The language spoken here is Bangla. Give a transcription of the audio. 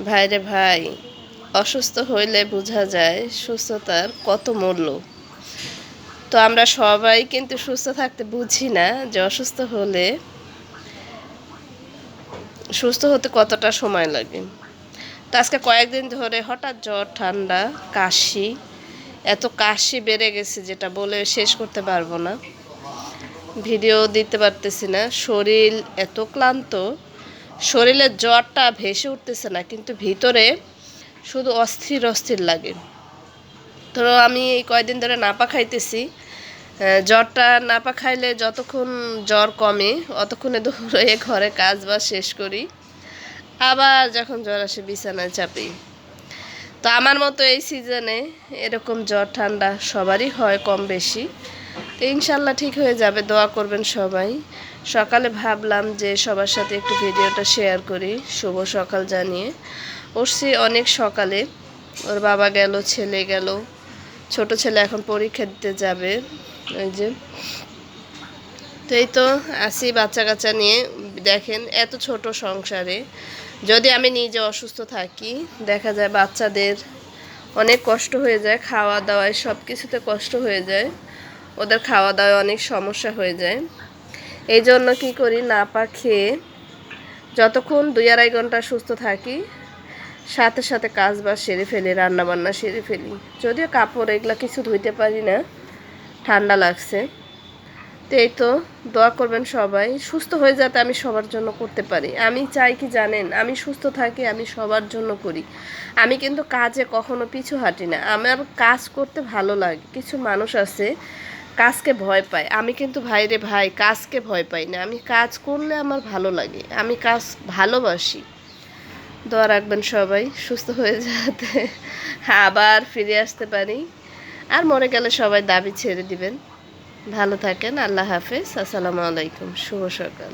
ভাইরে ভাই, অসুস্থ হইলে বোঝা যায় সুস্থতার কত মূল্য। তো আমরা সবাই কিন্তু সুস্থ থাকতে বুঝি না যে অসুস্থ হলে সুস্থ হতে কতটা সময় লাগে। তো আজকে কয়েকদিন ধরে হঠাৎ জ্বর, ঠান্ডা, কাশি, এত কাশি বেড়ে গেছে যেটা বলে শেষ করতে পারবো না। ভিডিও দিতে পারতেছি না, শরীর এত ক্লান্ত, শরীরের জ্বরটা ভেসে উঠতেছে না, কিন্তু ভিতরে শুধু অস্থির অস্থির লাগে। তো আমি এই কয়দিন ধরে নাপা খাইতেছি। জ্বরটা নাপা খাইলে যতক্ষণ জ্বর কমে অতক্ষণে দৌড়ে ঘরে কাজ বাজ শেষ করি, আবার যখন জ্বর আসে বিছানায় চাপি। তো আমার মতো এই সিজনে এরকম জ্বর ঠান্ডা সবারই হয় কম বেশি। তো ইনশাল্লাহ ঠিক হয়ে যাবে, দোয়া করবেন সবাই। সকালে ভাবলাম যে সবার সাথে একটু ভিডিওটা শেয়ার করি, শুভ সকাল জানিয়ে। উঠছি অনেক সকালে, ওর বাবা গেল, ছেলে গেল, ছোট ছেলে এখন পরীক্ষা দিতে যাবে। ওই যে, তো এই তো আসি বাচ্চা কাচ্চা নিয়ে। দেখেন এত ছোট সংসারে যদি আমি নিজে অসুস্থ থাকি, দেখা যায় বাচ্চাদের অনেক কষ্ট হয়ে যায়, খাওয়া দাওয়ায় সব কিছুতে কষ্ট হয়ে যায়, ওদের খাওয়া দাওয়ায় অনেক সমস্যা হয়ে যায়। এই জন্য কী করি, নাপা খেয়ে যতক্ষণ 2-2.5 ঘন্টা সুস্থ থাকি, সাথে সাথে কাজ বাজ সেরে ফেলি, রান্নাবান্না সেরে ফেলি। যদিও কাপড় এগুলা কিছু ধুইতে পারি না, ঠান্ডা লাগছে। তো এই তো, দোয়া করবেন সবাই সুস্থ হয়ে যাতে আমি সবার জন্য করতে পারি। আমি চাই কি জানেন, আমি সুস্থ থাকি, আমি সবার জন্য করি। আমি কিন্তু কাজে কখনো পিছু হাঁটি না, আমার কাজ করতে ভালো লাগে। কিছু মানুষ আছে কাজকে ভয় পায়, আমি কিন্তু ভাইরে ভাই কাজকে ভয় পাই না। আমি কাজ করলে আমার ভালো লাগে, আমি কাজ ভালোবাসি। দোয়া রাখবেন সবাই সুস্থ হয়ে যাতে আবার ফিরে আসতে পারি। আর মরে গেলে সবাই দাবি ছেড়ে দিবেন। ভালো থাকেন, আল্লাহ হাফেজ, আসসালামু আলাইকুম, শুভ সকাল।